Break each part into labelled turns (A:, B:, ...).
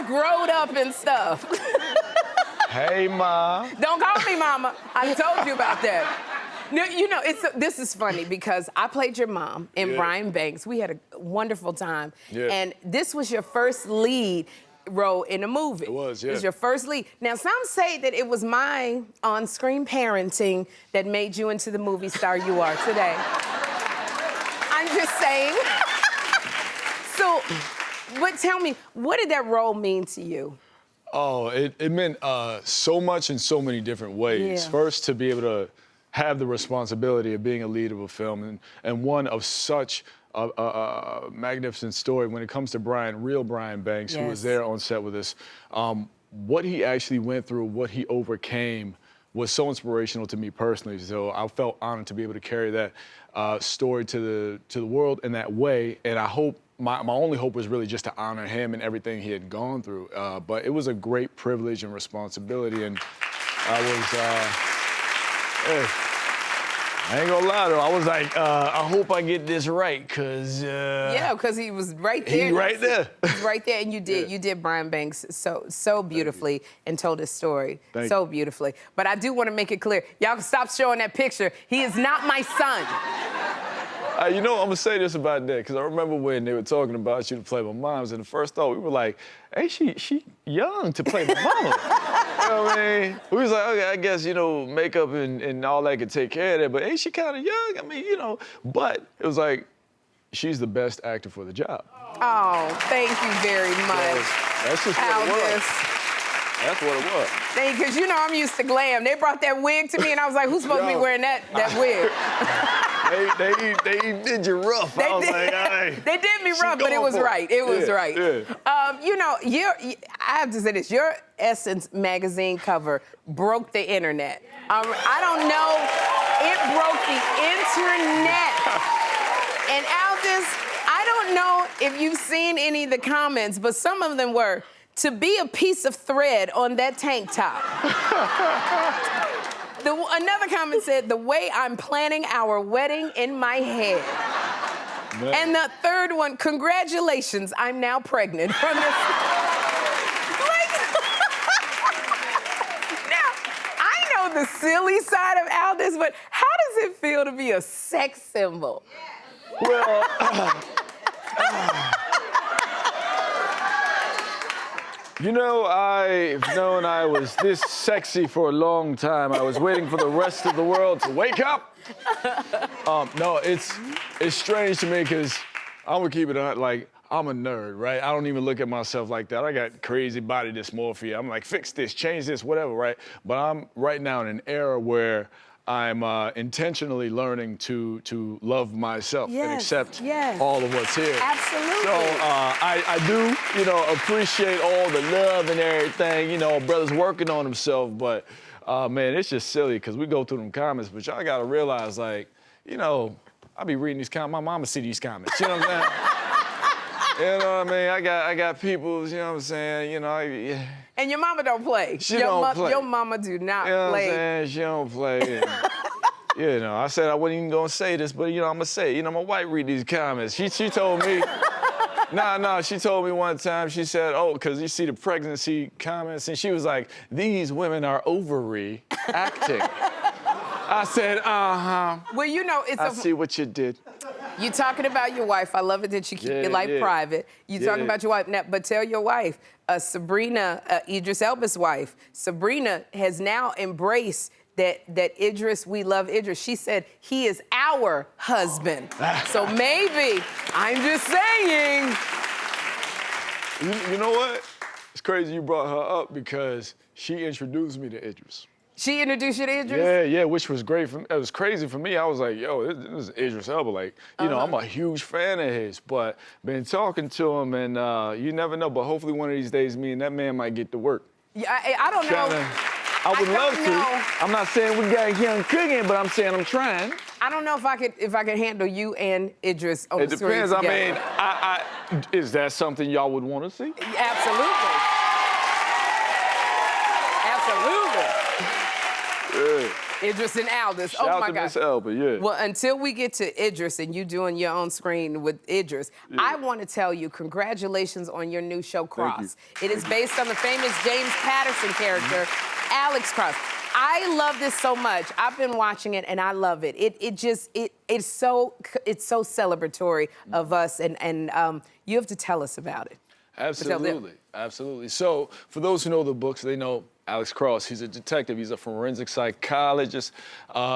A: growed up and stuff.
B: Hey, Ma.
A: Don't call me mama. I told you about that. No, you know, this is funny because I played your mom in Brian Banks. We had a wonderful time.
B: Yeah.
A: And this was your first lead role in a movie.
B: It was, yeah.
A: It was your first lead. Now, some say that it was my on-screen parenting that made you into the movie star you are today. I'm just saying. So, but tell me, what did that role mean to you?
B: Oh, it meant so much in so many different ways.
A: Yeah.
B: First, to be able to have the responsibility of being a lead of a film and one of such a magnificent story when it comes to real Brian Banks, who was there on set with us. What he actually went through, what he overcame was so inspirational to me personally. So I felt honored to be able to carry that story to the world in that way. And I hope, my only hope was really just to honor him and everything he had gone through. But it was a great privilege and responsibility. And I was, I ain't gonna lie though, I was like, I hope I get this right, cause
A: yeah, because he was right there.
B: He right there.
A: He's right there, and you did Brian Banks so beautifully and told his story so beautifully. But I do want to make it clear, y'all can stop showing that picture. He is not my son.
B: You know, I'm gonna say this about that, because I remember when they were talking about you to play my moms, and the first thought, we were like, hey, she young to play my mama. You know what I mean? We was like, okay, I guess, you know, makeup and all that could take care of that, but ain't she kind of young? I mean, you know, but it was like, she's the best actor for the job.
A: Oh, thank you very much.
B: That's just what it was.
A: Aldis.
B: That's what it was.
A: Thank you, because you know I'm used to glam. They brought that wig to me, and I was like, who's supposed to be wearing that wig?
B: They did you rough. I was like, hey,
A: they did me rough, but it was right. It was right. Yeah. You know, I have to say this. Your Essence magazine cover broke the internet. I don't know. It broke the internet. And Aldis, I don't know if you've seen any of the comments, but some of them were, to be a piece of thread on that tank top. Another comment said, the way I'm planning our wedding in my head. Man. And the third one, congratulations, I'm now pregnant from this. Now, I know the silly side of Aldis, but how does it feel to be a sex symbol?
B: Well, you know, I've known I was this sexy for a long time. I was waiting for the rest of the world to wake up. No, it's strange to me because I'm gonna keep it on, like, I'm a nerd, right? I don't even look at myself like that. I got crazy body dysmorphia. I'm like, fix this, change this, whatever, right? But I'm right now in an era where I'm intentionally learning to love myself and accept all of what's here.
A: Absolutely.
B: So I do, you know, appreciate all the love and everything. You know, brother's working on himself, but man, it's just silly because we go through them comments, but y'all gotta realize, like, you know, I be reading these comments. My mama see these comments. You know what I'm saying? You know what I mean? I got people. You know what I'm saying? You know.
A: And your mama don't play.
B: She don't play.
A: Your mama do not
B: play. You know
A: play.
B: what I'm saying? She don't play. And, you know, I said I wasn't even gonna say this, but you know, I'm gonna say it. You know, my wife read these comments. She told me. She told me one time. She said, "Oh, because you see the pregnancy comments," and she was like, "These women are overreacting." I said, "Uh-huh."
A: Well, you know,
B: I see what you did.
A: You talking about your wife. I love it that you keep your life private. You talking about your wife. Now, but tell your wife, Sabrina, Idris Elba's wife, Sabrina has now embraced that Idris, we love Idris. She said he is our husband. So maybe, I'm just saying.
B: You know what? It's crazy you brought her up because she introduced me to Idris.
A: She introduced you to Idris?
B: Yeah, which was great. It was crazy for me. I was like, yo, this is Idris Elba. Like, you know, I'm a huge fan of his, but been talking to him, and you never know, but hopefully one of these days, me and that man might get to work.
A: Yeah, I don't know.
B: I would love to. I'm not saying we got young cooking, but I'm saying I'm trying.
A: I don't know if I could handle you and Idris on the screen
B: together. It depends.
A: I
B: mean, is that something y'all would want to see?
A: Absolutely. Absolutely.
B: Yeah.
A: Idris and Aldis.
B: Shout
A: Oh my
B: to
A: God.
B: Miss Elba, yeah.
A: Well, until we get to Idris and you doing your own screen with Idris, I want to tell you congratulations on your new show, Cross. It is based on the famous James Patterson character, Alex Cross. I love this so much. I've been watching it and I love it. It's so celebratory of us, and you have to tell us about it.
B: Absolutely, absolutely. So for those who know the books, they know Alex Cross. He's a detective. He's a forensic psychologist.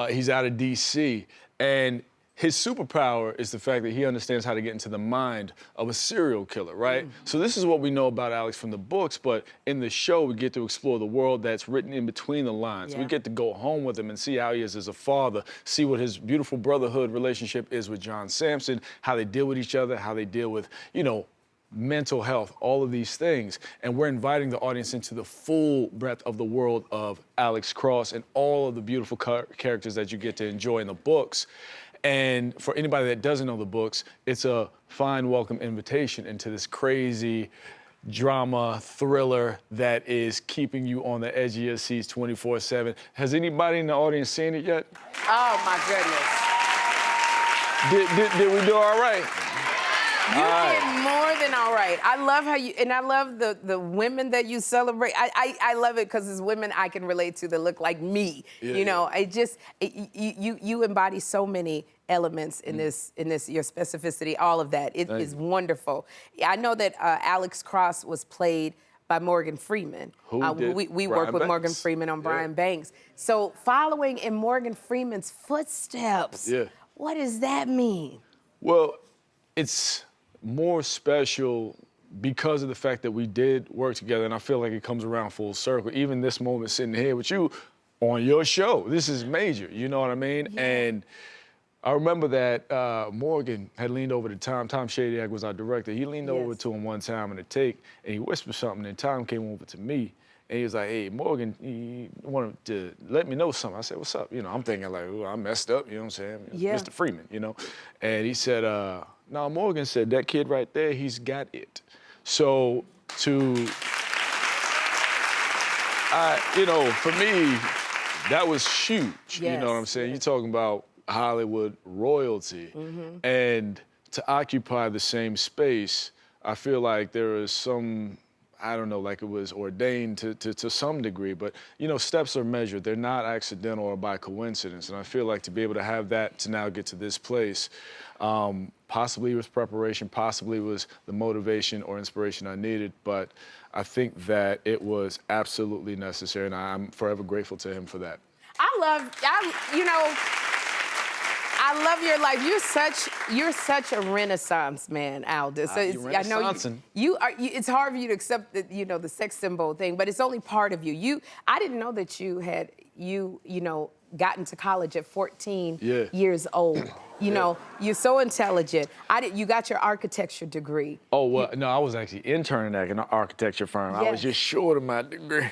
B: He's out of D.C. And his superpower is the fact that he understands how to get into the mind of a serial killer, right? So this is what we know about Alex from the books, but in the show, we get to explore the world that's written in between the lines. We get to go home with him and see how he is as a father, see what his beautiful brotherhood relationship is with John Sampson, how they deal with each other, how they deal with, you know, mental health, all of these things. And we're inviting the audience into the full breadth of the world of Alex Cross and all of the beautiful characters that you get to enjoy in the books. And for anybody that doesn't know the books, it's a fine, welcome invitation into this crazy drama thriller that is keeping you on the edge of your seats 24/7. Has anybody in the audience seen it yet?
A: Oh my goodness.
B: Did we do all right?
A: You did more than all right. I love how you, and I love the women that you celebrate. I love it because it's women I can relate to that look like me. You know, you embody so many elements in this, your specificity, all of that. It is wonderful. I know that Alex Cross was played by Morgan Freeman. We work with Morgan Freeman on Brian Banks. So following in Morgan Freeman's footsteps, what does that mean?
B: Well, it's more special because of the fact that we did work together, and I feel like it comes around full circle. Even this moment sitting here with you on your show, this is major, you know what I mean? And I remember that Morgan had leaned over to Tom. Tom Shadyac was our director. He leaned over to him one time in a take, and he whispered something, and Tom came over to me, and he was like, hey, Morgan, he wanted to let me know something. I said, what's up? You know, I'm thinking like, oh, I messed up, you know what I'm saying? Mr. Freeman, you know? And he said, no, Morgan said, that kid right there, he's got it. So you know, for me, that was huge. You know what I'm saying? You're talking about Hollywood royalty. And to occupy the same space, I feel like there is some, I don't know, like it was ordained to some degree, but you know, steps are measured. They're not accidental or by coincidence. And I feel like to be able to have that, to now get to this place, possibly it was preparation, possibly it was the motivation or inspiration I needed, but I think that it was absolutely necessary, and I'm forever grateful to him for that.
A: I love your life. You're such a Renaissance man, Aldis. So I know you are. It's hard for you to accept the, you know, the sex symbol thing, but it's only part of you. I didn't know that you had got into college at 14 years old. You know, you're so intelligent. You got your architecture degree. Oh, well, no, I was actually interning at an architecture firm. I was just short of my degree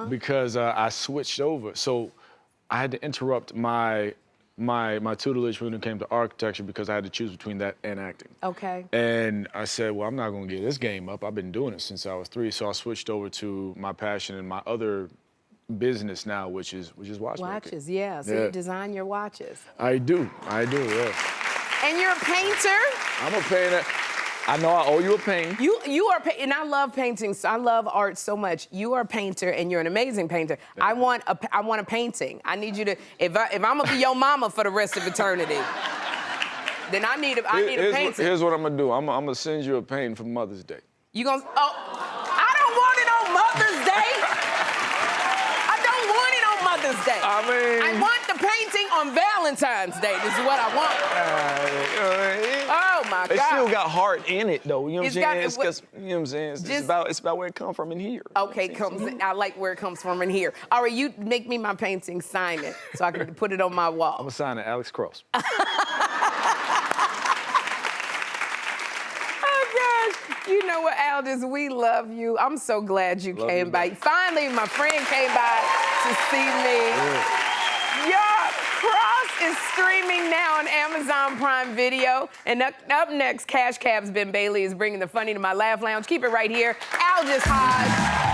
A: because I switched over. So I had to interrupt my tutelage when it came to architecture because I had to choose between that and acting. Okay. And I said, well, I'm not gonna give this game up. I've been doing it since I was 3, so I switched over to my passion and my other business now, which is watchmaking. Watches, yeah. So you design your watches. I do, yeah. And you're a painter? I'm a painter. I know I owe you a painting. You are, and I love paintings. So I love art so much. You are a painter, and you're an amazing painter. I want a painting. I need you to, if I'm gonna be your mama for the rest of eternity, then I need a painting. Here's what I'm gonna do. I'm gonna send you a painting for Mother's Day. You gonna? Oh, I don't want it on Mother's Day. I don't want it on Mother's Day. I mean, I want the painting on Valentine's Day. This is what I want. Oh my God. It still got heart in it though. You know what I'm saying? It's because, you know what I'm saying? It's about where it comes from in here. Okay, I like where it comes from in here. All right, you make me my painting, sign it, so I can put it on my wall. I'm gonna sign it, Alex Cross. You know what, Aldis, we love you. I'm so glad you came by. Finally, my friend came by to see me. Your Cross is streaming now on Amazon Prime Video. And up next, Cash Cab's Ben Bailey is bringing the funny to my Laugh Lounge. Keep it right here. Aldis Hodge.